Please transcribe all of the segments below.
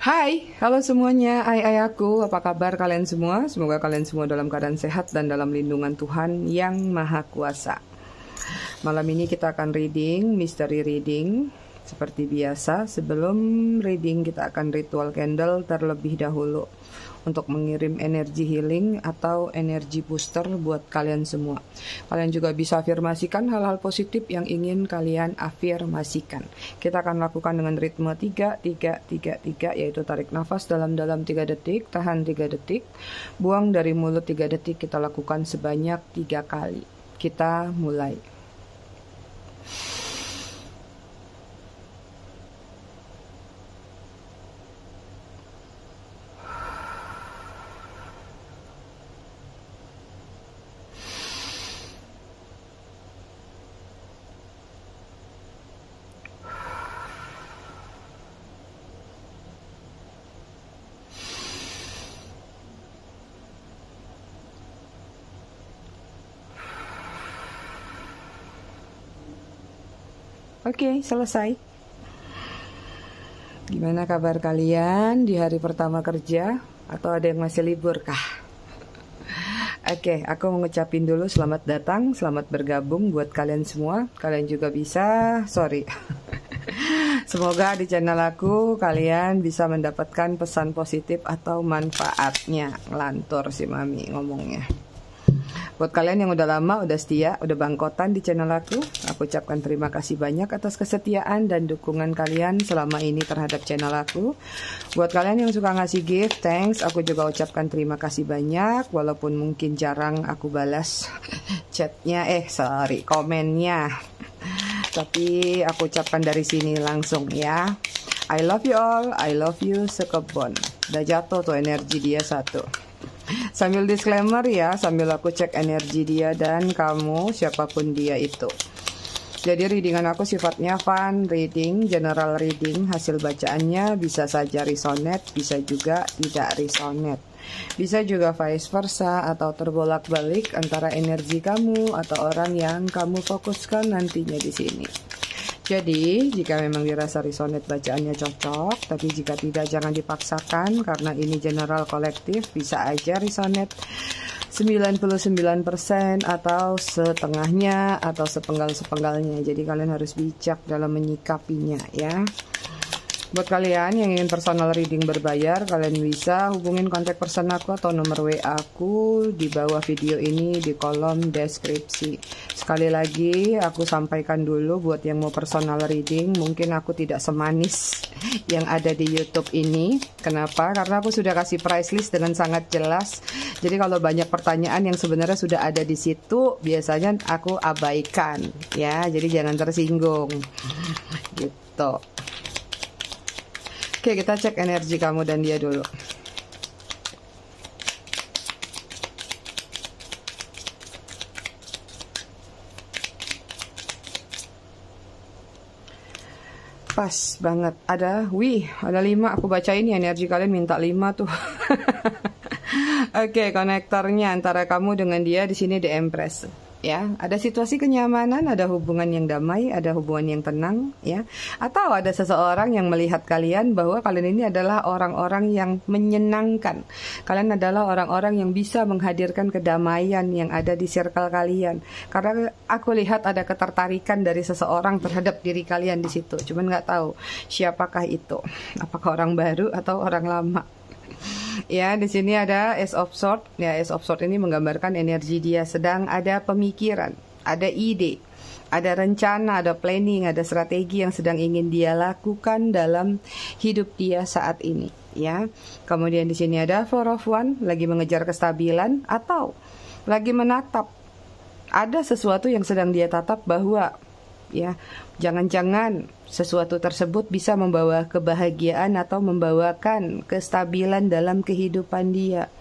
Hai, halo semuanya, ai aku, apa kabar kalian semua? Semoga kalian semua dalam keadaan sehat dan dalam lindungan Tuhan yang Maha Kuasa. Malam ini kita akan reading, mystery reading. Seperti biasa, sebelum reading kita akan ritual candle terlebih dahulu untuk mengirim energi healing atau energi booster buat kalian semua. Kalian juga bisa afirmasikan hal-hal positif yang ingin kalian afirmasikan. Kita akan lakukan dengan ritme 3-3-3-3, yaitu tarik nafas dalam-dalam 3 detik, tahan 3 detik, buang dari mulut 3 detik. Kita lakukan sebanyak 3 kali. Kita mulai. Oke, selesai. Gimana kabar kalian di hari pertama kerja? Atau ada yang masih libur kah? Oke, aku mau ngucapin dulu selamat datang, selamat bergabung buat kalian semua. Kalian juga bisa, semoga di channel aku kalian bisa mendapatkan pesan positif atau manfaatnya. Lantur si Mami ngomongnya. Buat kalian yang udah lama, udah setia, udah bangkotan di channel aku ucapkan terima kasih banyak atas kesetiaan dan dukungan kalian selama ini terhadap channel aku. Buat kalian yang suka ngasih gift, thanks, aku juga ucapkan terima kasih banyak, walaupun mungkin jarang aku balas chatnya, komennya. Tapi aku ucapkan dari sini langsung ya. I love you all, I love you sekebon. Udah jatuh tuh energi dia satu. Sambil disclaimer ya, sambil aku cek energi dia dan kamu, siapapun dia itu. Jadi readingan aku sifatnya fun reading, general reading. Hasil bacaannya bisa saja resonate, bisa juga tidak resonate. Bisa juga vice versa atau terbolak-balik antara energi kamu atau orang yang kamu fokuskan nantinya di sini. Jadi, jika memang dirasa resonate bacaannya cocok, tapi jika tidak jangan dipaksakan karena ini general kolektif, bisa aja resonate 99% atau setengahnya atau sepenggal-sepenggalnya. Jadi kalian harus bijak dalam menyikapinya ya. Buat kalian yang ingin personal reading berbayar, kalian bisa hubungin kontak person aku atau nomor WA aku di bawah video ini di kolom deskripsi. Sekali lagi, aku sampaikan dulu buat yang mau personal reading, mungkin aku tidak semanis yang ada di YouTube ini. Kenapa? Karena aku sudah kasih price list dengan sangat jelas. Jadi kalau banyak pertanyaan yang sebenarnya sudah ada di situ, biasanya aku abaikan ya. Jadi jangan tersinggung. Gitu. Oke, kita cek energi kamu dan dia dulu. Pas banget. Ada 5. Aku baca ini energi kalian minta 5 tuh. Oke, konektornya antara kamu dengan dia di sini The Empress. Ya, ada situasi kenyamanan, ada hubungan yang damai, ada hubungan yang tenang, ya. Atau ada seseorang yang melihat kalian bahwa kalian ini adalah orang-orang yang menyenangkan. Kalian adalah orang-orang yang bisa menghadirkan kedamaian yang ada di circle kalian. Karena aku lihat ada ketertarikan dari seseorang terhadap diri kalian di situ. Cuman nggak tahu siapakah itu. Apakah orang baru atau orang lama? Ya, di sini ada Ace of Swords. Ya, Ace of Swords ini menggambarkan energi dia sedang ada pemikiran, ada ide, ada rencana, ada planning, ada strategi yang sedang ingin dia lakukan dalam hidup dia saat ini. Ya, kemudian di sini ada Four of Wands, lagi mengejar kestabilan atau lagi menatap. Ada sesuatu yang sedang dia tatap bahwa ya, jangan-jangan sesuatu tersebut bisa membawa kebahagiaan atau membawakan kestabilan dalam kehidupan dia.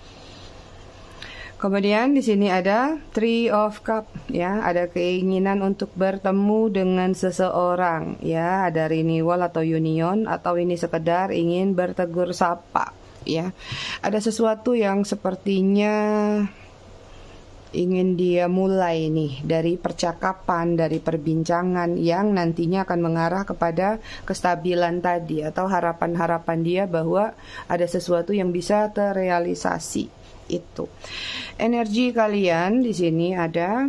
Kemudian di sini ada Three of Cups, ya, ada keinginan untuk bertemu dengan seseorang, ya, ada renewal atau union atau ini sekedar ingin bertegur sapa, ya. Ada sesuatu yang sepertinya ingin dia mulai nih dari percakapan, dari perbincangan yang nantinya akan mengarah kepada kestabilan tadi atau harapan-harapan dia bahwa ada sesuatu yang bisa terrealisasi itu. Energi kalian di sini ada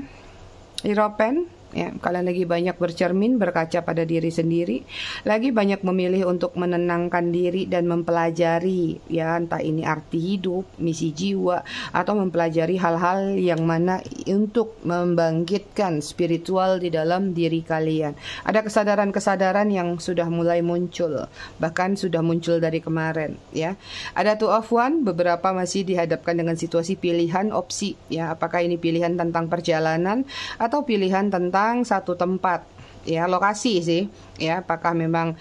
Hierophant. Ya, kalian lagi banyak bercermin, berkaca pada diri sendiri, lagi banyak memilih untuk menenangkan diri dan mempelajari, ya entah ini arti hidup, misi jiwa, atau mempelajari hal-hal yang mana untuk membangkitkan spiritual di dalam diri kalian. Ada kesadaran-kesadaran yang sudah mulai muncul, bahkan sudah muncul dari kemarin, ya. Ada Two of Wands, beberapa masih dihadapkan dengan situasi pilihan opsi, ya, apakah ini pilihan tentang perjalanan atau pilihan tentang satu tempat, ya, lokasi sih, ya, apakah memang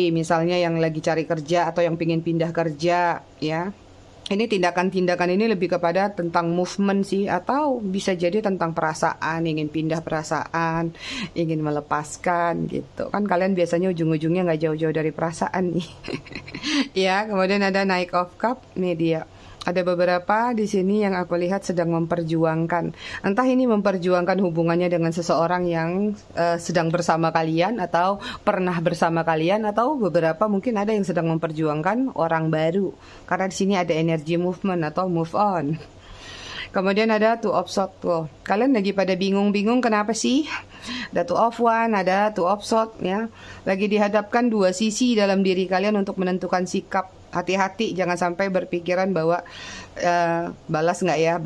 misalnya yang lagi cari kerja atau yang pingin pindah kerja, ya, ini tindakan-tindakan ini lebih kepada tentang movement sih, atau bisa jadi tentang perasaan, ingin pindah perasaan, ingin melepaskan gitu kan. Kalian biasanya ujung-ujungnya nggak jauh-jauh dari perasaan nih. Ya, kemudian ada Knight of Cups, nih dia. Ada beberapa di sini yang aku lihat sedang memperjuangkan. Entah ini memperjuangkan hubungannya dengan seseorang yang sedang bersama kalian atau pernah bersama kalian, atau beberapa mungkin ada yang sedang memperjuangkan orang baru. Karena di sini ada energi movement atau move on. Kemudian ada Two of Swords tuh. Kalian lagi pada bingung-bingung kenapa sih? Ada Two of Wands, ada Two of Swords, ya. Lagi dihadapkan dua sisi dalam diri kalian untuk menentukan sikap. Hati-hati, jangan sampai berpikiran bahwa balas nggak ya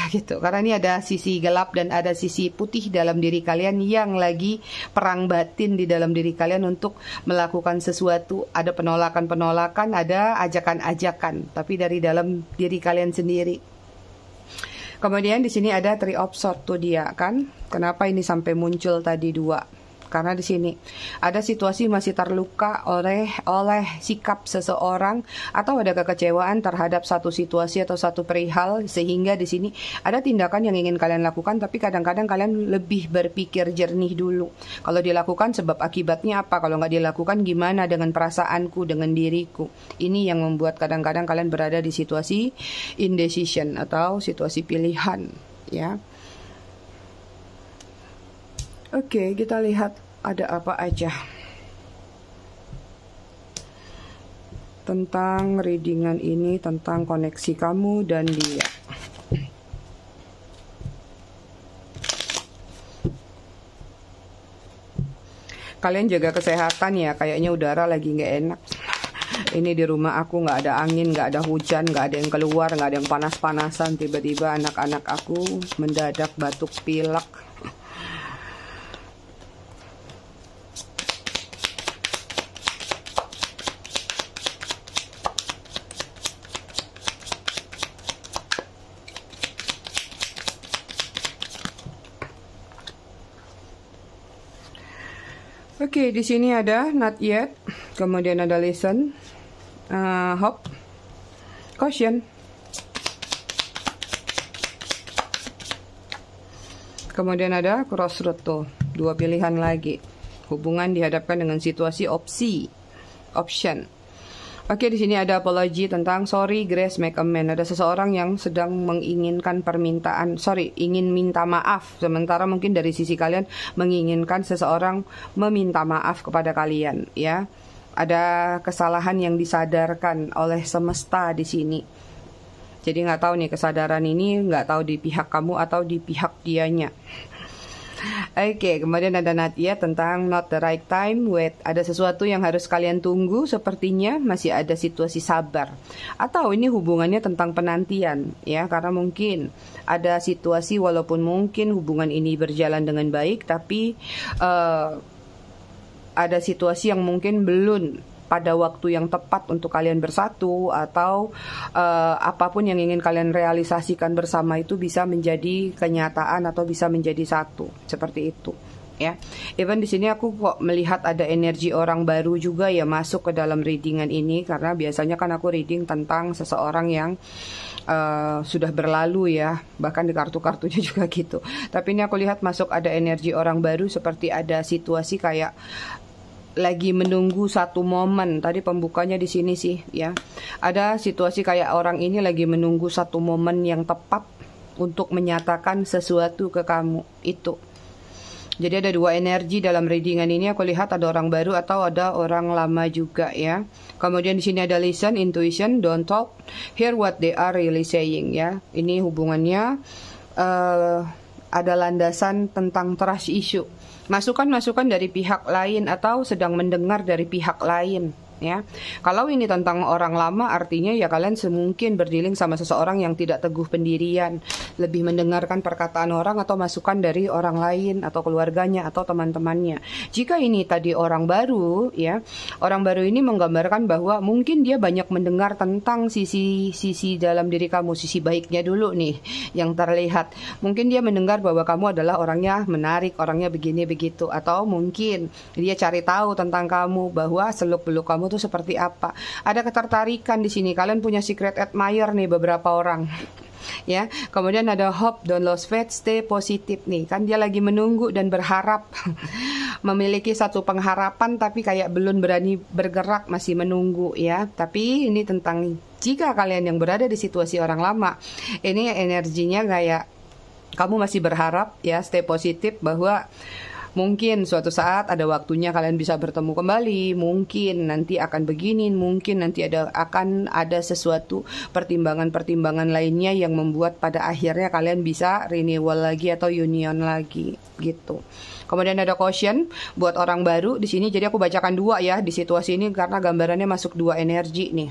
gitu. Karena ini ada sisi gelap dan ada sisi putih dalam diri kalian yang lagi perang batin di dalam diri kalian untuk melakukan sesuatu. Ada penolakan-penolakan, ada ajakan-ajakan, tapi dari dalam diri kalian sendiri. Kemudian di sini ada Three of Swords tuh dia kan. Kenapa ini sampai muncul tadi dua? Karena di sini ada situasi masih terluka oleh sikap seseorang, atau ada kekecewaan terhadap satu situasi atau satu perihal, sehingga di sini ada tindakan yang ingin kalian lakukan, tapi kadang-kadang kalian lebih berpikir jernih dulu. Kalau dilakukan sebab akibatnya apa? Kalau nggak dilakukan gimana dengan perasaanku, dengan diriku? Ini yang membuat kadang-kadang kalian berada di situasi indecision atau situasi pilihan, ya. Oke, kita lihat ada apa aja tentang readingan ini, tentang koneksi kamu dan dia. Kalian jaga kesehatan ya, kayaknya udara lagi nggak enak. Ini di rumah aku nggak ada angin, nggak ada hujan, nggak ada yang keluar, nggak ada yang panas-panasan. Tiba-tiba anak-anak aku mendadak batuk pilek. Oke, di sini ada not yet, kemudian ada listen, hope, caution. Kemudian ada crossroad tuh, dua pilihan lagi. Hubungan dihadapkan dengan situasi option. Oke, di sini ada apology tentang sorry, grace, make amends. Ada seseorang yang sedang menginginkan ingin minta maaf. Sementara mungkin dari sisi kalian menginginkan seseorang meminta maaf kepada kalian, ya. Ada kesalahan yang disadarkan oleh semesta di sini. Jadi nggak tahu nih, kesadaran ini nggak tahu di pihak kamu atau di pihak dianya. Oke, kemudian ada Nadia tentang not the right time, wait. Ada sesuatu yang harus kalian tunggu, sepertinya masih ada situasi sabar. Atau ini hubungannya tentang penantian, ya, karena mungkin ada situasi walaupun mungkin hubungan ini berjalan dengan baik, tapi ada situasi yang mungkin belum pada waktu yang tepat untuk kalian bersatu, atau apapun yang ingin kalian realisasikan bersama itu bisa menjadi kenyataan atau bisa menjadi satu, seperti itu, ya. Even di sini aku kok melihat ada energi orang baru juga ya masuk ke dalam readingan ini, karena biasanya kan aku reading tentang seseorang yang sudah berlalu ya, bahkan di kartu-kartunya juga gitu. Tapi ini aku lihat masuk ada energi orang baru, seperti ada situasi kayak lagi menunggu satu momen. Tadi pembukanya di sini sih, ya. Ada situasi kayak orang ini lagi menunggu satu momen yang tepat untuk menyatakan sesuatu ke kamu itu. Jadi ada dua energi dalam readingan ini. Aku lihat ada orang baru atau ada orang lama juga ya. Kemudian di sini ada listen, intuition, don't talk, hear what they are really saying ya. Ini hubungannya ada landasan tentang trust issue. Masukan-masukan dari pihak lain atau sedang mendengar dari pihak lain. Ya, kalau ini tentang orang lama artinya ya kalian semungkin berdealing sama seseorang yang tidak teguh pendirian, lebih mendengarkan perkataan orang atau masukan dari orang lain atau keluarganya atau teman-temannya. Jika ini tadi orang baru ya, orang baru ini menggambarkan bahwa mungkin dia banyak mendengar tentang sisi dalam diri kamu, sisi baiknya dulu nih yang terlihat. Mungkin dia mendengar bahwa kamu adalah orangnya menarik, orangnya begini begitu, atau mungkin dia cari tahu tentang kamu bahwa seluk-beluk kamu tuh seperti apa. Ada ketertarikan di sini. Kalian punya secret admirer nih beberapa orang. Ya, kemudian ada hope, don't lose faith, stay positive nih. Kan dia lagi menunggu dan berharap. Memiliki satu pengharapan tapi kayak belum berani bergerak, masih menunggu ya. Tapi ini tentang jika kalian yang berada di situasi orang lama, ini energinya kayak kamu masih berharap ya, stay positif bahwa mungkin suatu saat ada waktunya kalian bisa bertemu kembali, mungkin nanti akan begini, mungkin nanti akan ada sesuatu pertimbangan-pertimbangan lainnya yang membuat pada akhirnya kalian bisa renewal lagi atau union lagi gitu. Kemudian ada caution buat orang baru di sini. Jadi aku bacakan dua ya di situasi ini karena gambarannya masuk dua energi nih.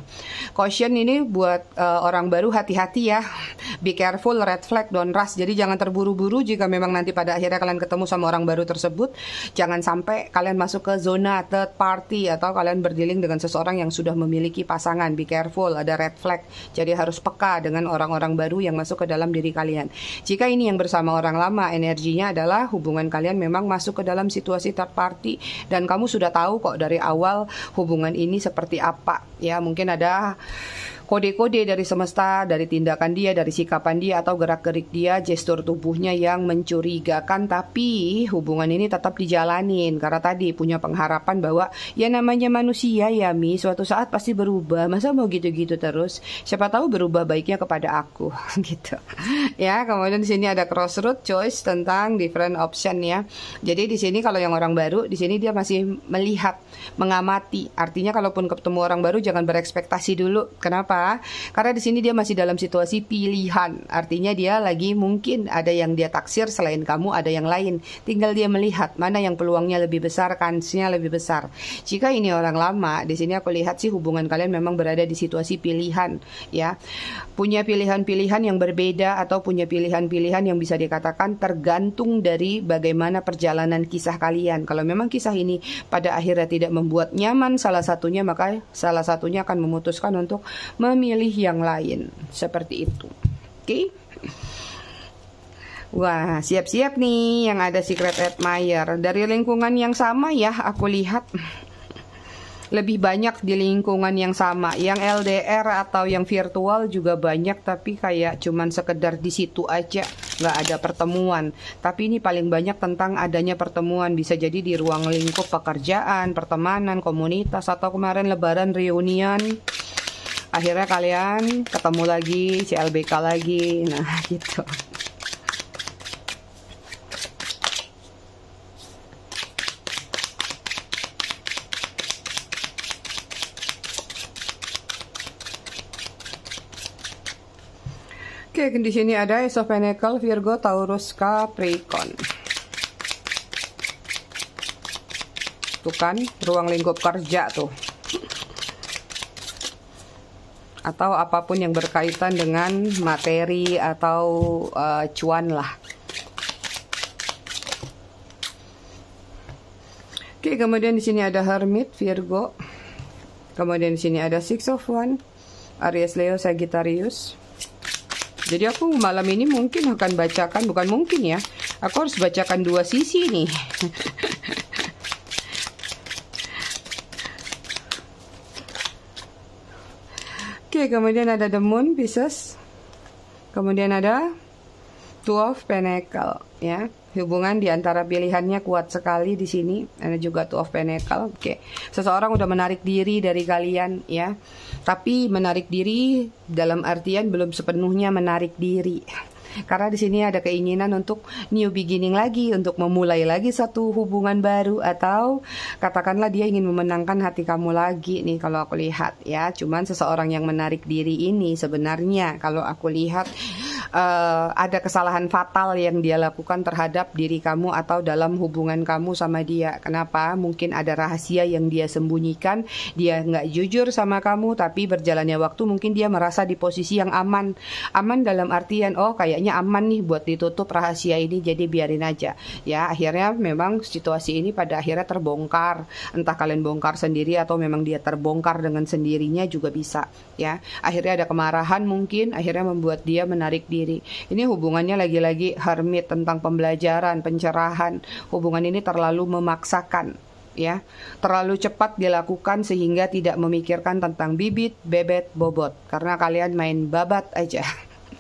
Caution ini buat orang baru, hati-hati ya. Be careful, red flag, don't rush. Jadi jangan terburu-buru jika memang nanti pada akhirnya kalian ketemu sama orang baru tersebut. Jangan sampai kalian masuk ke zona third party atau kalian berdealing dengan seseorang yang sudah memiliki pasangan. Be careful, ada red flag. Jadi harus peka dengan orang-orang baru yang masuk ke dalam diri kalian. Jika ini yang bersama orang lama, energinya adalah hubungan kalian memang masuk ke dalam situasi third party dan kamu sudah tahu kok dari awal hubungan ini seperti apa ya. Mungkin ada kode-kode dari semesta, dari tindakan dia, dari sikapan dia atau gerak-gerik dia, gestur tubuhnya yang mencurigakan, tapi hubungan ini tetap dijalanin karena tadi punya pengharapan bahwa ya namanya manusia ya Mi, suatu saat pasti berubah, masa mau gitu-gitu terus, siapa tahu berubah baiknya kepada aku gitu ya. Kemudian di sini ada crossroad choice tentang different option ya. Jadi di sini kalau yang orang baru di sini dia masih melihat, mengamati, artinya kalaupun ketemu orang baru jangan berekspektasi dulu. Kenapa? Karena di sini dia masih dalam situasi pilihan. Artinya dia lagi mungkin ada yang dia taksir selain kamu, ada yang lain. Tinggal dia melihat mana yang peluangnya lebih besar, kansnya lebih besar. Jika ini orang lama, di sini aku lihat sih hubungan kalian memang berada di situasi pilihan, ya. Punya pilihan-pilihan yang berbeda atau punya pilihan-pilihan yang bisa dikatakan tergantung dari bagaimana perjalanan kisah kalian. Kalau memang kisah ini pada akhirnya tidak membuat nyaman salah satunya, maka salah satunya akan memutuskan untuk memilih yang lain, seperti itu. Oke. Wah, siap-siap nih yang ada secret admirer dari lingkungan yang sama ya. Aku lihat lebih banyak di lingkungan yang sama. Yang LDR atau yang virtual juga banyak, tapi kayak cuman sekedar di situ aja, nggak ada pertemuan. Tapi ini paling banyak tentang adanya pertemuan. Bisa jadi di ruang lingkup pekerjaan, pertemanan, komunitas, atau kemarin lebaran reunian. Akhirnya kalian ketemu lagi, CLBK lagi, nah gitu. Oke, di sini ada Ace of Pentacles, Virgo, Taurus, Capricorn. Tuh kan, ruang lingkup kerja tuh. Atau apapun yang berkaitan dengan materi atau cuan lah. Oke, kemudian di sini ada Hermit, Virgo. Kemudian di sini ada Six of Wands, Aries, Leo, Sagittarius. Jadi aku malam ini mungkin akan bacakan, bukan mungkin ya, aku harus bacakan dua sisi nih. Oke, kemudian ada The Moon, Pisces. Kemudian ada Two of Pentacles, ya. Hubungan di antara pilihannya kuat sekali di sini. Ada juga Two of Pentacles. Oke, seseorang udah menarik diri dari kalian, ya. Tapi menarik diri dalam artian belum sepenuhnya menarik diri. Karena di sini ada keinginan untuk new beginning lagi, untuk memulai lagi satu hubungan baru, atau katakanlah dia ingin memenangkan hati kamu lagi nih kalau aku lihat ya. Cuman seseorang yang menarik diri ini sebenarnya kalau aku lihat ada kesalahan fatal yang dia lakukan terhadap diri kamu atau dalam hubungan kamu sama dia. Kenapa? Mungkin ada rahasia yang dia sembunyikan, dia nggak jujur sama kamu, tapi berjalannya waktu mungkin dia merasa di posisi yang aman. Aman dalam artian, oh kayaknya aman nih buat ditutup rahasia ini, jadi biarin aja. Ya, akhirnya memang situasi ini pada akhirnya terbongkar. Entah kalian bongkar sendiri atau memang dia terbongkar dengan sendirinya juga bisa. Ya, akhirnya ada kemarahan mungkin, akhirnya membuat dia menarik diri. Ini hubungannya lagi-lagi hermit, tentang pembelajaran, pencerahan. Hubungan ini terlalu memaksakan, ya, terlalu cepat dilakukan sehingga tidak memikirkan tentang bibit, bebet, bobot, karena kalian main babat aja.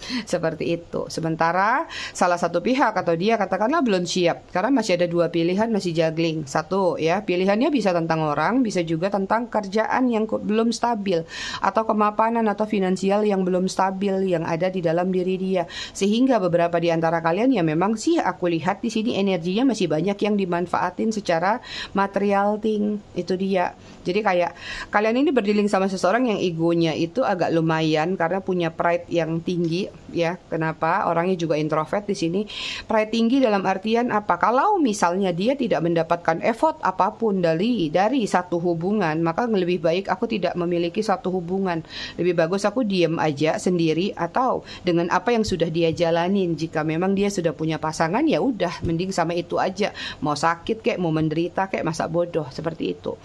Seperti itu. Sementara salah satu pihak atau dia katakanlah belum siap, karena masih ada dua pilihan, masih juggling. Satu, ya, pilihannya bisa tentang orang, bisa juga tentang kerjaan yang belum stabil, atau kemapanan atau finansial yang belum stabil yang ada di dalam diri dia. Sehingga beberapa di antara kalian ya memang sih aku lihat di sini energinya masih banyak yang dimanfaatin secara material thing. Itu dia. Jadi kayak kalian ini berdealing sama seseorang yang egonya itu agak lumayan karena punya pride yang tinggi, ya. Kenapa? Orangnya juga introvert di sini. Pride tinggi dalam artian apa? Kalau misalnya dia tidak mendapatkan effort apapun dari satu hubungan, maka lebih baik aku tidak memiliki satu hubungan. Lebih bagus aku diam aja sendiri atau dengan apa yang sudah dia jalanin. Jika memang dia sudah punya pasangan, ya udah, mending sama itu aja. Mau sakit kek, mau menderita kek, masa bodoh, seperti itu.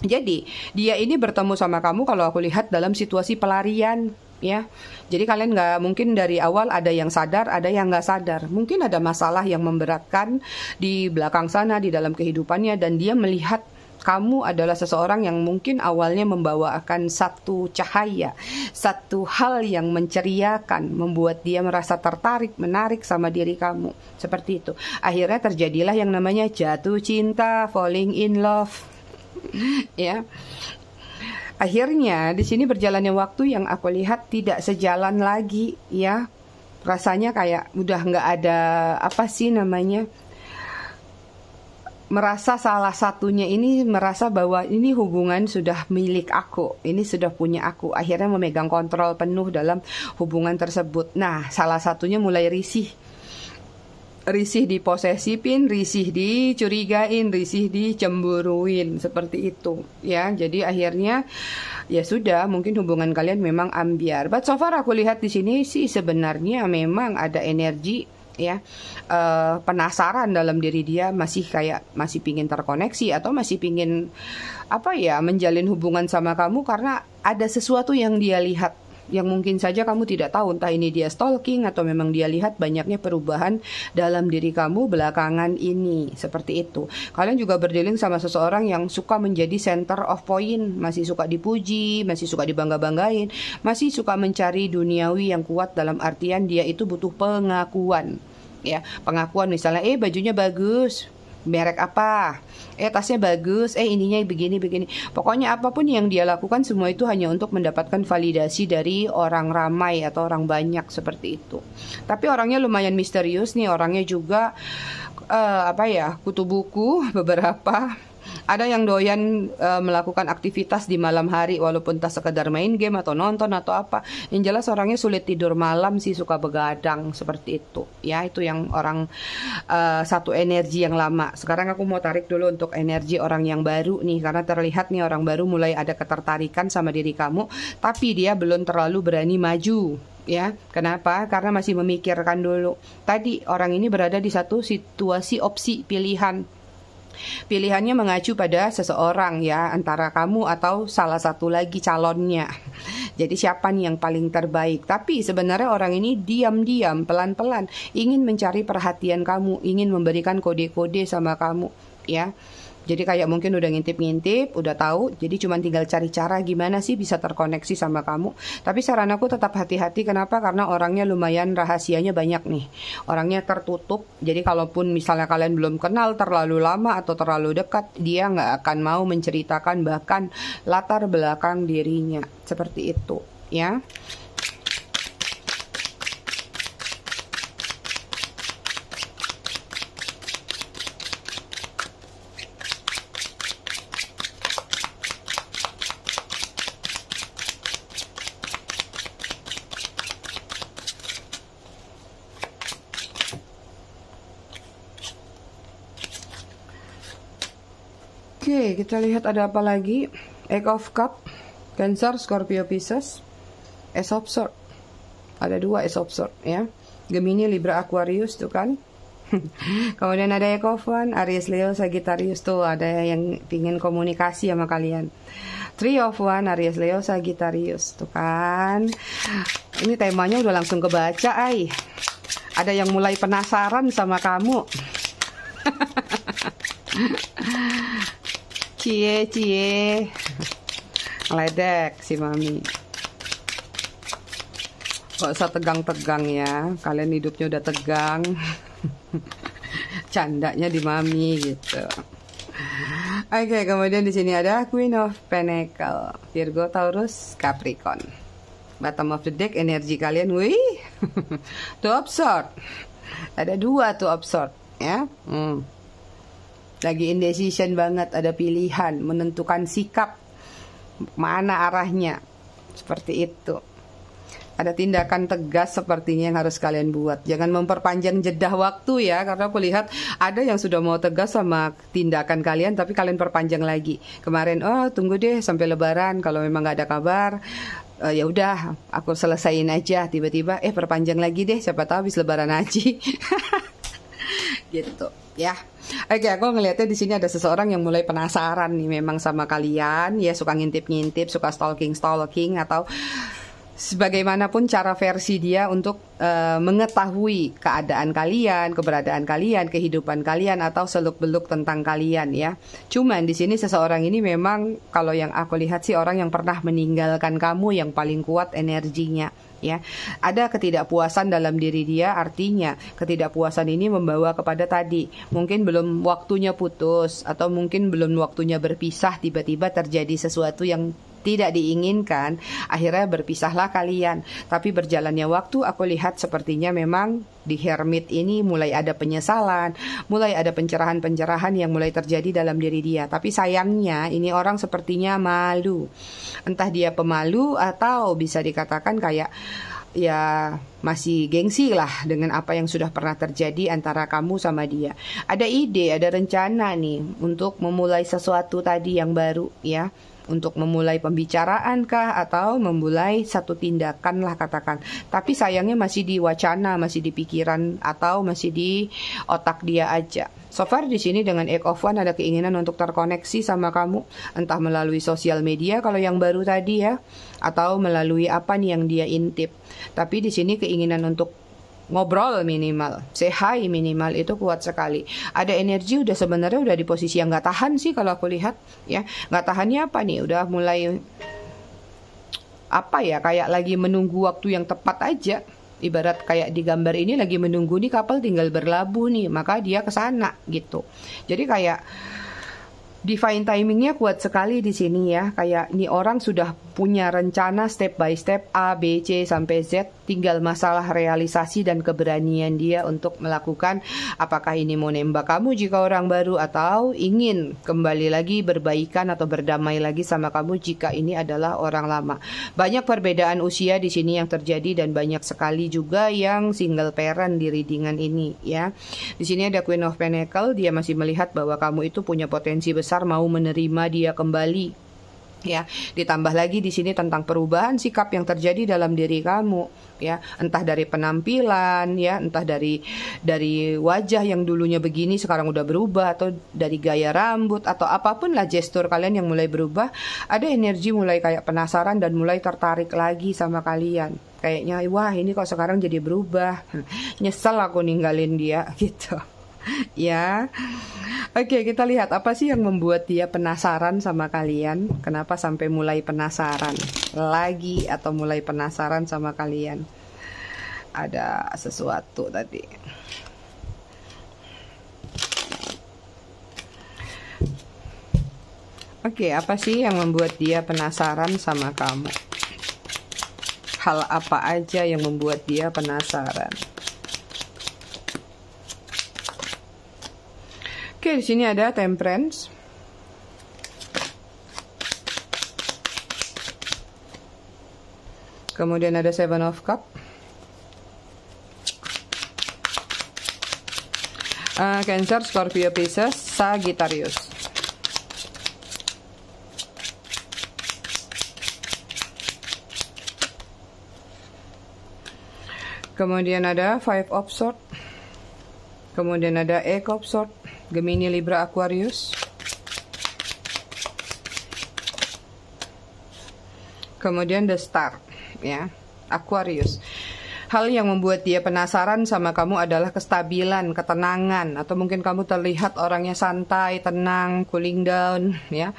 Jadi dia ini bertemu sama kamu kalau aku lihat dalam situasi pelarian, ya. Jadi kalian nggak mungkin dari awal ada yang sadar, ada yang nggak sadar. Mungkin ada masalah yang memberatkan di belakang sana di dalam kehidupannya, dan dia melihat kamu adalah seseorang yang mungkin awalnya membawakan satu cahaya, satu hal yang menceriakan, membuat dia merasa tertarik, menarik sama diri kamu. Seperti itu. Akhirnya terjadilah yang namanya jatuh cinta, falling in love. Ya, akhirnya di sini berjalannya waktu yang aku lihat tidak sejalan lagi, ya. Rasanya kayak udah nggak ada apa sih namanya, merasa salah satunya ini merasa bahwa ini hubungan sudah milik aku, ini sudah punya aku. Akhirnya memegang kontrol penuh dalam hubungan tersebut. Nah, salah satunya mulai risih diposesifin, risih dicurigain, risih dicemburuin, seperti itu, ya. Jadi akhirnya ya sudah, mungkin hubungan kalian memang ambiar. But so far aku lihat di sini sih sebenarnya memang ada energi, ya, penasaran dalam diri dia, masih pingin terkoneksi atau masih pingin apa ya, menjalin hubungan sama kamu karena ada sesuatu yang dia lihat yang mungkin saja kamu tidak tahu, entah ini dia stalking atau memang dia lihat banyaknya perubahan dalam diri kamu belakangan ini, seperti itu. Kalian juga berdealing sama seseorang yang suka menjadi center of point, masih suka dipuji, masih suka dibangga-banggain, masih suka mencari duniawi yang kuat dalam artian dia itu butuh pengakuan, ya. Pengakuan misalnya, bajunya bagus, merek apa, tasnya bagus, ininya begini. Pokoknya apapun yang dia lakukan semua itu hanya untuk mendapatkan validasi dari orang ramai atau orang banyak, seperti itu. Tapi orangnya lumayan misterius nih, orangnya juga kutu buku beberapa. Ada yang doyan melakukan aktivitas di malam hari walaupun tak sekedar main game atau nonton atau apa. Yang jelas orangnya sulit tidur malam sih, suka begadang, seperti itu. Ya, itu yang orang satu energi yang lama. Sekarang aku mau tarik dulu untuk energi orang yang baru nih, karena terlihat nih orang baru mulai ada ketertarikan sama diri kamu, tapi dia belum terlalu berani maju. Ya, kenapa? Karena masih memikirkan dulu. Tadi orang ini berada di satu situasi opsi pilihan. Pilihannya mengacu pada seseorang, ya, antara kamu atau salah satu lagi calonnya. Jadi siapa nih yang paling terbaik? Tapi sebenarnya orang ini diam-diam, pelan-pelan ingin mencari perhatian kamu, ingin memberikan kode-kode sama kamu, ya. Jadi kayak mungkin udah ngintip-ngintip, udah tahu, jadi cuma tinggal cari cara gimana sih bisa terkoneksi sama kamu. Tapi saran aku tetap hati-hati, kenapa? Karena orangnya lumayan rahasianya banyak nih. Orangnya tertutup, jadi kalaupun misalnya kalian belum kenal terlalu lama atau terlalu dekat, dia nggak akan mau menceritakan bahkan latar belakang dirinya. Seperti itu, ya. Oke, kita lihat ada apa lagi. Eight of Cup, Cancer, Scorpio, Pisces, Ace of Swords. Ada 2 Ace of Swords ya. Gemini, Libra, Aquarius tuh kan. Kemudian ada Eight of Wands, Aries, Leo, Sagittarius tuh ada yang pingin komunikasi sama kalian. Three of Wands, Aries, Leo, Sagittarius tuh kan. Ini temanya udah langsung kebaca, ay. Ada yang mulai penasaran sama kamu. Cie. Ngeledek si Mami. Gak usah tegang-tegang ya. Kalian hidupnya udah tegang. Candanya di Mami gitu. Oke, kemudian di sini ada Queen of Pentacle, Virgo, Taurus, Capricorn. Bottom of the deck, energi kalian, wih, Two of Swords. Ada 2 Two of Swords ya. Lagi indecision banget, ada pilihan, menentukan sikap mana arahnya, seperti itu. Ada tindakan tegas sepertinya yang harus kalian buat. Jangan memperpanjang jeda waktu ya, karena aku lihat ada yang sudah mau tegas sama tindakan kalian, tapi kalian perpanjang lagi. Kemarin, oh tunggu deh sampai Lebaran, kalau memang nggak ada kabar, ya udah aku selesaiin aja. Tiba-tiba, perpanjang lagi deh, siapa tahu habis Lebaran haji. Gitu ya. Oke, aku ngelihatnya di sini ada seseorang yang mulai penasaran nih memang sama kalian, ya suka ngintip-ngintip, suka stalking atau sebagaimanapun cara versi dia untuk mengetahui keadaan kalian, keberadaan kalian, kehidupan kalian, atau seluk-beluk tentang kalian ya. Cuman di sini seseorang ini memang kalau yang aku lihat sih orang yang pernah meninggalkan kamu, yang paling kuat energinya ya. Ada ketidakpuasan dalam diri dia, artinya ketidakpuasan ini membawa kepada tadi, mungkin belum waktunya putus atau mungkin belum waktunya berpisah, tiba-tiba terjadi sesuatu yang tidak diinginkan, akhirnya berpisahlah kalian. Tapi berjalannya waktu aku lihat sepertinya memang di Hermit ini mulai ada penyesalan, mulai ada pencerahan-pencerahan yang mulai terjadi dalam diri dia. Tapi sayangnya ini orang sepertinya malu. Entah dia pemalu atau bisa dikatakan kayak ya masih gengsi lah dengan apa yang sudah pernah terjadi antara kamu sama dia. Ada ide, ada rencana nih untuk memulai sesuatu tadi yang baru ya. Untuk memulai pembicaraan kah atau memulai satu tindakan lah katakan. Tapi sayangnya masih di wacana, masih di pikiran atau masih di otak dia aja. So far di sini dengan Eight of Wands ada keinginan untuk terkoneksi sama kamu, entah melalui sosial media kalau yang baru tadi ya, atau melalui apa nih yang dia intip. Tapi di sini keinginan untuk ngobrol minimal, say hi minimal itu kuat sekali. Ada energi udah sebenarnya udah di posisi yang nggak tahan sih kalau aku lihat ya. Nggak tahannya apa nih? Udah mulai apa ya, kayak lagi menunggu waktu yang tepat aja. Ibarat kayak di gambar ini lagi menunggu nih kapal tinggal berlabuh nih, maka dia ke sana gitu. Jadi kayak divine timingnya kuat sekali di sini ya. Kayak nih orang sudah punya rencana step by step A, B, C sampai Z. Tinggal masalah realisasi dan keberanian dia untuk melakukan, apakah ini mau nembak kamu jika orang baru, atau ingin kembali lagi berbaikan atau berdamai lagi sama kamu jika ini adalah orang lama. Banyak perbedaan usia di sini yang terjadi dan banyak sekali juga yang single parent di readingan ini ya. Di sini ada Queen of Pentacle, dia masih melihat bahwa kamu itu punya potensi besar mau menerima dia kembali. Ya, ditambah lagi di sini tentang perubahan sikap yang terjadi dalam diri kamu, ya, entah dari penampilan, ya, entah dari wajah yang dulunya begini sekarang udah berubah, atau dari gaya rambut atau apapun lah gestur kalian yang mulai berubah. Ada energi mulai kayak penasaran dan mulai tertarik lagi sama kalian. Kayaknya wah ini kok sekarang jadi berubah, nyesel aku ninggalin dia gitu. Ya, oke, kita lihat apa sih yang membuat dia penasaran sama kalian. Kenapa sampai mulai penasaran lagi atau mulai penasaran sama kalian? Ada sesuatu tadi. Oke, apa sih yang membuat dia penasaran sama kamu? Hal apa aja yang membuat dia penasaran? Oke, di sini ada Temperance. Kemudian ada Seven of Cup. Cancer, Scorpio, Pisces, Sagittarius. Kemudian ada Five of Swords. Kemudian ada Eight of Swords, Gemini, Libra, Aquarius. Kemudian The Star, ya, Aquarius. Hal yang membuat dia penasaran sama kamu adalah kestabilan, ketenangan, atau mungkin kamu terlihat orangnya santai, tenang, cooling down, ya.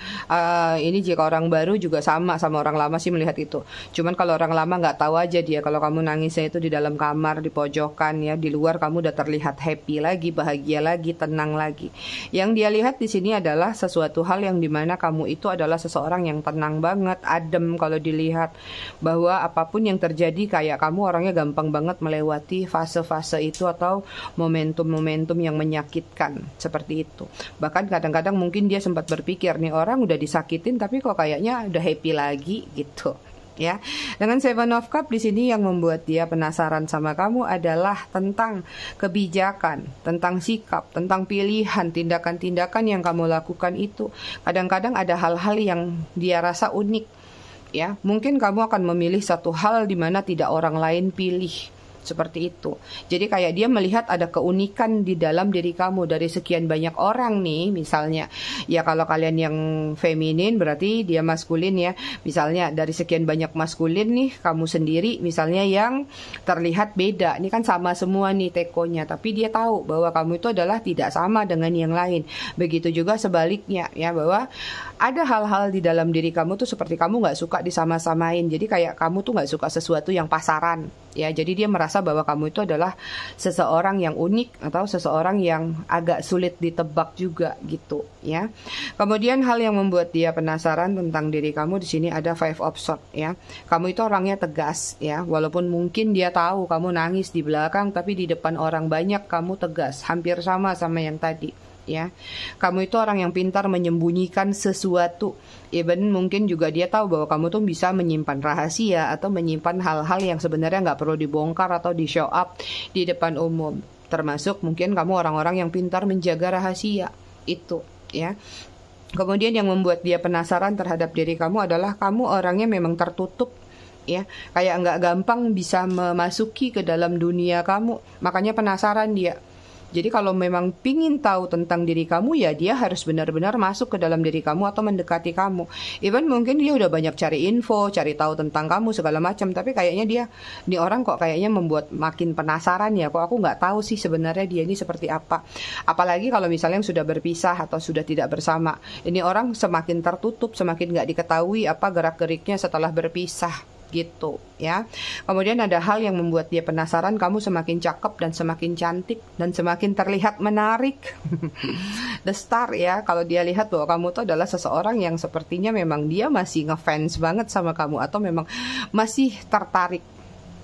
Ini jika orang baru juga sama orang lama sih melihat itu. Cuman kalau orang lama nggak tahu aja dia kalau kamu nangisnya itu di dalam kamar, di pojokan, ya, di luar kamu udah terlihat happy lagi, bahagia lagi, tenang lagi. Yang dia lihat di sini adalah sesuatu hal yang dimana kamu itu adalah seseorang yang tenang banget, adem kalau dilihat, bahwa apapun yang terjadi kayak kamu orangnya gampang banget melewati fase-fase itu atau momentum-momentum yang menyakitkan seperti itu. Bahkan kadang-kadang mungkin dia sempat berpikir nih orang udah disakitin tapi kok kayaknya udah happy lagi gitu. Ya, dengan Seven of Cups di sini yang membuat dia penasaran sama kamu adalah tentang kebijakan, tentang sikap, tentang pilihan, tindakan-tindakan yang kamu lakukan itu. Kadang-kadang ada hal-hal yang dia rasa unik. Ya, mungkin kamu akan memilih satu hal di mana tidak orang lain pilih. Seperti itu. Jadi kayak dia melihat ada keunikan di dalam diri kamu dari sekian banyak orang nih, misalnya. Ya kalau kalian yang feminin berarti dia maskulin ya. Misalnya dari sekian banyak maskulin nih, kamu sendiri misalnya yang terlihat beda. Ini kan sama semua nih tekonya, tapi dia tahu bahwa kamu itu adalah tidak sama dengan yang lain. Begitu juga sebaliknya ya, bahwa ada hal-hal di dalam diri kamu tuh seperti kamu nggak suka disama-samain. Jadi kayak kamu tuh nggak suka sesuatu yang pasaran. Ya, jadi dia merasa bahwa kamu itu adalah seseorang yang unik atau seseorang yang agak sulit ditebak juga gitu, ya. Kemudian hal yang membuat dia penasaran tentang diri kamu di sini ada Five of Swords, ya. Kamu itu orangnya tegas, ya. Walaupun mungkin dia tahu kamu nangis di belakang, tapi di depan orang banyak kamu tegas, hampir sama yang tadi. Ya, kamu itu orang yang pintar menyembunyikan sesuatu. Even mungkin juga dia tahu bahwa kamu tuh bisa menyimpan rahasia atau menyimpan hal-hal yang sebenarnya nggak perlu dibongkar atau di show up di depan umum. Termasuk mungkin kamu orang-orang yang pintar menjaga rahasia itu, ya. Kemudian yang membuat dia penasaran terhadap diri kamu adalah kamu orangnya memang tertutup. Ya, kayak nggak gampang bisa memasuki ke dalam dunia kamu. Makanya penasaran dia. Jadi kalau memang pingin tahu tentang diri kamu ya dia harus benar-benar masuk ke dalam diri kamu atau mendekati kamu. Even mungkin dia udah banyak cari info, cari tahu tentang kamu segala macam, tapi kayaknya dia, ini orang kok kayaknya membuat makin penasaran ya, kok aku nggak tahu sih sebenarnya dia ini seperti apa. Apalagi kalau misalnya sudah berpisah atau sudah tidak bersama, ini orang semakin tertutup, semakin nggak diketahui apa gerak-geriknya setelah berpisah. Gitu ya. Kemudian ada hal yang membuat dia penasaran, kamu semakin cakep dan semakin cantik dan semakin terlihat menarik. The Star ya, kalau dia lihat bahwa kamu tuh adalah seseorang yang sepertinya memang dia masih ngefans banget sama kamu atau memang masih tertarik.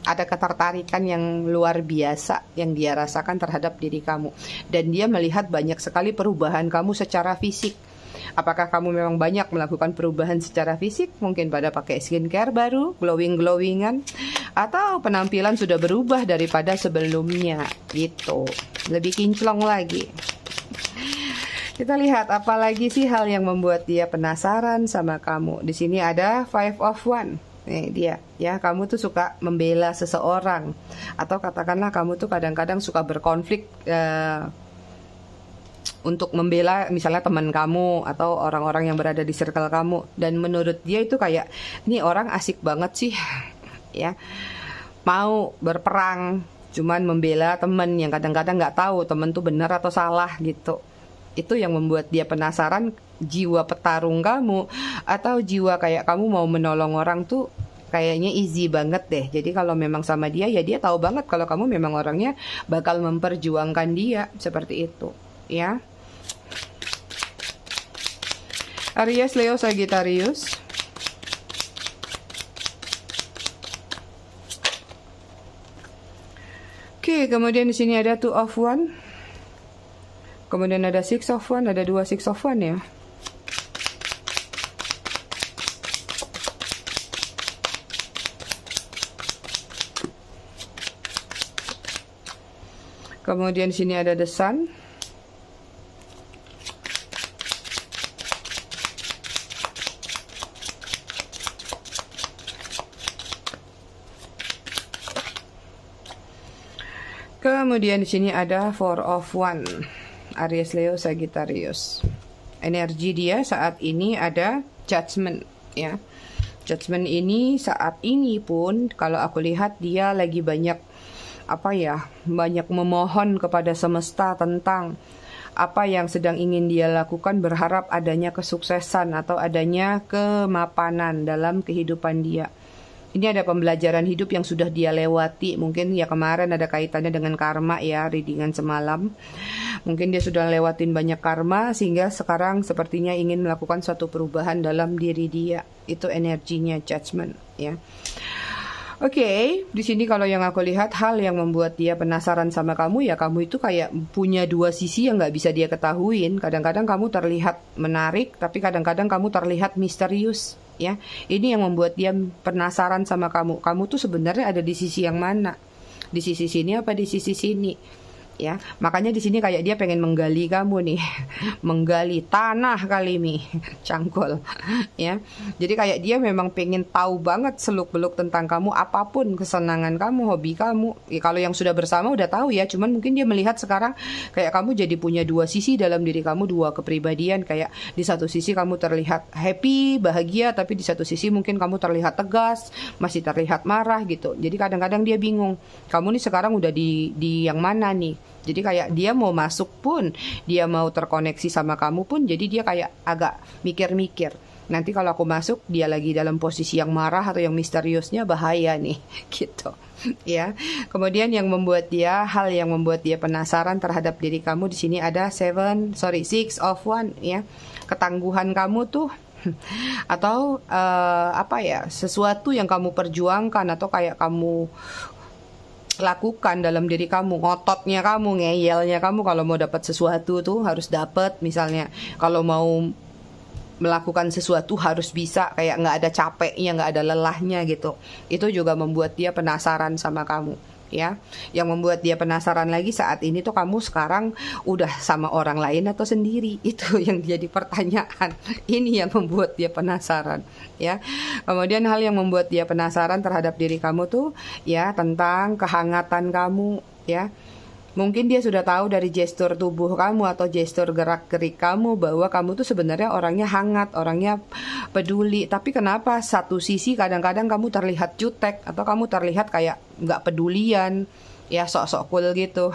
Ada ketertarikan yang luar biasa yang dia rasakan terhadap diri kamu. Dan dia melihat banyak sekali perubahan kamu secara fisik. Apakah kamu memang banyak melakukan perubahan secara fisik? Mungkin pada pakai skincare baru, glowing-glowingan, atau penampilan sudah berubah daripada sebelumnya, gitu. Lebih kinclong lagi. Kita lihat apalagi sih hal yang membuat dia penasaran sama kamu. Di sini ada Five of Wands. Nih dia, ya, kamu tuh suka membela seseorang, atau katakanlah kamu tuh kadang-kadang suka berkonflik untuk membela misalnya teman kamu atau orang-orang yang berada di circle kamu, dan menurut dia itu kayak ini orang asik banget sih ya, mau berperang cuman membela teman yang kadang-kadang nggak tahu teman tuh benar atau salah gitu. Itu yang membuat dia penasaran, jiwa petarung kamu atau jiwa kayak kamu mau menolong orang tuh kayaknya easy banget deh. Jadi kalau memang sama dia ya dia tahu banget kalau kamu memang orangnya bakal memperjuangkan dia seperti itu ya. Aries, Leo, Sagittarius. Oke, kemudian di sini ada Two of Wands. Kemudian ada Six of Wands, ada 2 Six of Wands ya. Kemudian di sini ada The Sun. Kemudian di sini ada Four of One, Aries, Leo, Sagittarius. Energi dia saat ini ada Judgment, ya. Judgment ini saat ini pun kalau aku lihat dia lagi banyak banyak memohon kepada semesta tentang apa yang sedang ingin dia lakukan, berharap adanya kesuksesan atau adanya kemapanan dalam kehidupan dia. Ini ada pembelajaran hidup yang sudah dia lewati. Mungkin ya kemarin ada kaitannya dengan karma ya, readingan semalam. Mungkin dia sudah lewatin banyak karma sehingga sekarang sepertinya ingin melakukan suatu perubahan dalam diri dia. Itu energinya Judgment, ya. Oke, di sini kalau yang aku lihat hal yang membuat dia penasaran sama kamu ya, kamu itu kayak punya dua sisi yang nggak bisa dia ketahuin. Kadang-kadang kamu terlihat menarik, tapi kadang-kadang kamu terlihat misterius, ya. Ini yang membuat dia penasaran sama kamu. Kamu tuh sebenarnya ada di sisi yang mana? Di sisi sini apa di sisi sini? Ya, makanya di sini kayak dia pengen menggali kamu nih, menggali tanah kali nih, cangkul, ya. Jadi kayak dia memang pengen tahu banget seluk-beluk tentang kamu, apapun kesenangan kamu, hobi kamu. Ya, kalau yang sudah bersama udah tahu ya, cuman mungkin dia melihat sekarang kayak kamu jadi punya dua sisi dalam diri kamu, dua kepribadian. Kayak di satu sisi kamu terlihat happy, bahagia, tapi di satu sisi mungkin kamu terlihat tegas, masih terlihat marah gitu. Jadi kadang-kadang dia bingung, kamu nih sekarang udah di yang mana nih? Jadi kayak dia mau masuk pun, dia mau terkoneksi sama kamu pun, jadi dia kayak agak mikir-mikir. Nanti kalau aku masuk, dia lagi dalam posisi yang marah atau yang misteriusnya, bahaya nih, gitu. Ya. Kemudian hal yang membuat dia penasaran terhadap diri kamu di sini ada Six of One, ya. Ketangguhan kamu tuh atau sesuatu yang kamu perjuangkan atau kayak kamu lakukan dalam diri kamu, ngototnya kamu, ngeyelnya kamu, kalau mau dapat sesuatu tuh harus dapat. Misalnya kalau mau melakukan sesuatu harus bisa, kayak nggak ada capeknya, nggak ada lelahnya gitu. Itu juga membuat dia penasaran sama kamu, ya. Yang membuat dia penasaran lagi saat ini tuh kamu sekarang udah sama orang lain atau sendiri. Itu yang jadi pertanyaan. Ini yang membuat dia penasaran, ya. Kemudian hal yang membuat dia penasaran terhadap diri kamu tuh ya tentang kehangatan kamu, ya. Mungkin dia sudah tahu dari gestur tubuh kamu atau gestur gerak-gerik kamu bahwa kamu tuh sebenarnya orangnya hangat, orangnya peduli. Tapi kenapa satu sisi kadang-kadang kamu terlihat jutek atau kamu terlihat kayak nggak pedulian, ya sok-sok cool gitu.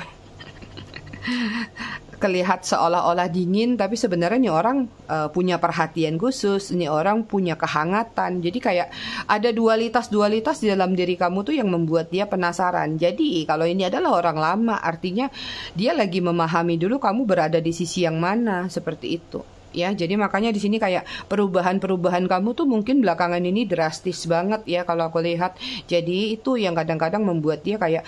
Kelihat seolah-olah dingin, tapi sebenarnya nih orang punya perhatian khusus, nih orang punya kehangatan. Jadi kayak ada dualitas di dalam diri kamu tuh yang membuat dia penasaran. Jadi kalau ini adalah orang lama, artinya dia lagi memahami dulu kamu berada di sisi yang mana, seperti itu. Ya, jadi makanya di sini kayak perubahan kamu tuh mungkin belakangan ini drastis banget ya kalau aku lihat. Jadi itu yang kadang-kadang membuat dia kayak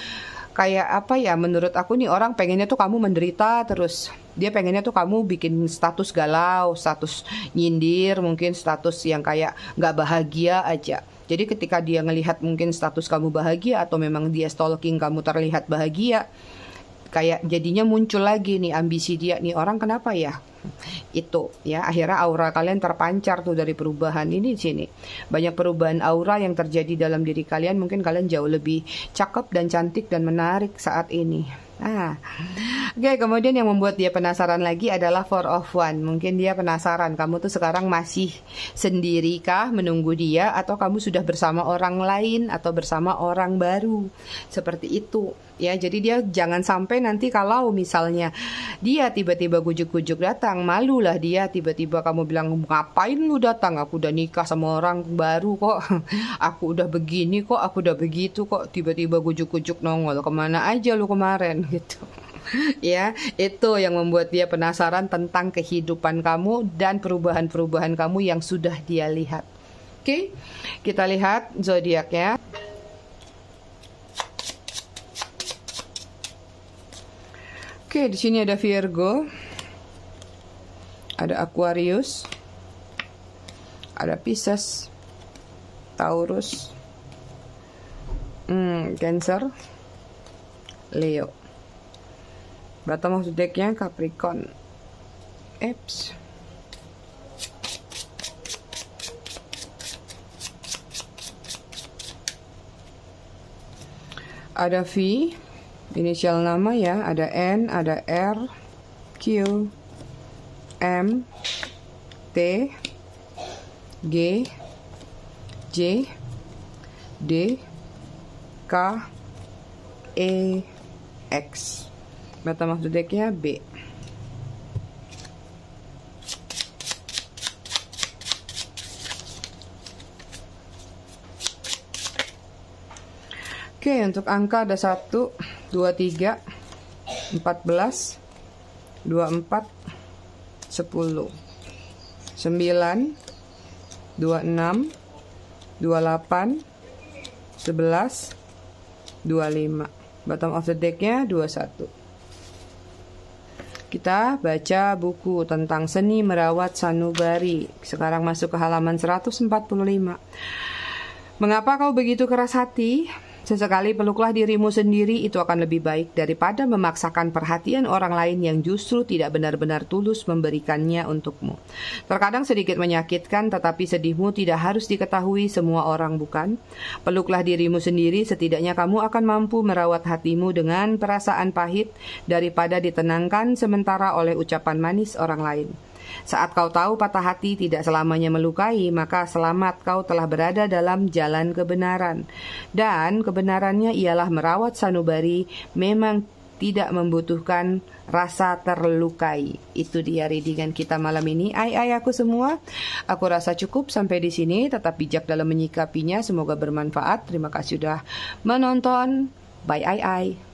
menurut aku nih orang pengennya tuh kamu menderita terus. Dia pengennya tuh kamu bikin status galau, status nyindir, mungkin status yang kayak nggak bahagia aja. Jadi ketika dia ngelihat mungkin status kamu bahagia atau memang dia stalking kamu terlihat bahagia, kayak jadinya muncul lagi nih ambisi dia, nih orang kenapa ya? Itu ya, akhirnya aura kalian terpancar tuh dari perubahan ini di sini. Banyak perubahan aura yang terjadi dalam diri kalian. Mungkin kalian jauh lebih cakep dan cantik dan menarik saat ini. Oke, kemudian yang membuat dia penasaran lagi adalah Four of One. Mungkin dia penasaran kamu tuh sekarang masih sendirikah menunggu dia, atau kamu sudah bersama orang lain atau bersama orang baru. Seperti itu. Ya, jadi dia jangan sampai nanti kalau misalnya dia tiba-tiba gujuk-gujuk datang, malulah dia tiba-tiba kamu bilang, ngapain lu datang, aku udah nikah sama orang baru kok, aku udah begini kok, aku udah begitu kok, tiba-tiba gujuk-gujuk nongol, kemana aja lu kemarin gitu. Ya, itu yang membuat dia penasaran tentang kehidupan kamu dan perubahan-perubahan kamu yang sudah dia lihat. Oke, kita lihat zodiaknya. Oke, di sini ada Virgo, ada Aquarius, ada Pisces, Taurus, Cancer, Leo. Bottom of the deck-nya Capricorn. Eps. Ada V, Inisial nama ya, ada N, ada R, Q, M, T, G, J, D, K, E, X. Bottom of the deck-nya B. Oke, untuk angka ada 1, 2, 3, 14, 24, 10, 9, 26, 28, 11, 25. Bottom of the deck-nya 21. Kita baca buku tentang seni merawat sanubari. Sekarang masuk ke halaman 145. Mengapa kau begitu keras hati? Sesekali peluklah dirimu sendiri, itu akan lebih baik daripada memaksakan perhatian orang lain yang justru tidak benar-benar tulus memberikannya untukmu. Terkadang sedikit menyakitkan, tetapi sedihmu tidak harus diketahui semua orang, bukan? Peluklah dirimu sendiri, setidaknya kamu akan mampu merawat hatimu dengan perasaan pahit daripada ditenangkan sementara oleh ucapan manis orang lain. Saat kau tahu patah hati tidak selamanya melukai, maka selamat, kau telah berada dalam jalan kebenaran. Dan kebenarannya ialah merawat sanubari memang tidak membutuhkan rasa terlukai. Itu dia readingan kita malam ini. Aku semua, aku rasa cukup sampai di sini. Tetap bijak dalam menyikapinya. Semoga bermanfaat. Terima kasih sudah menonton. Bye.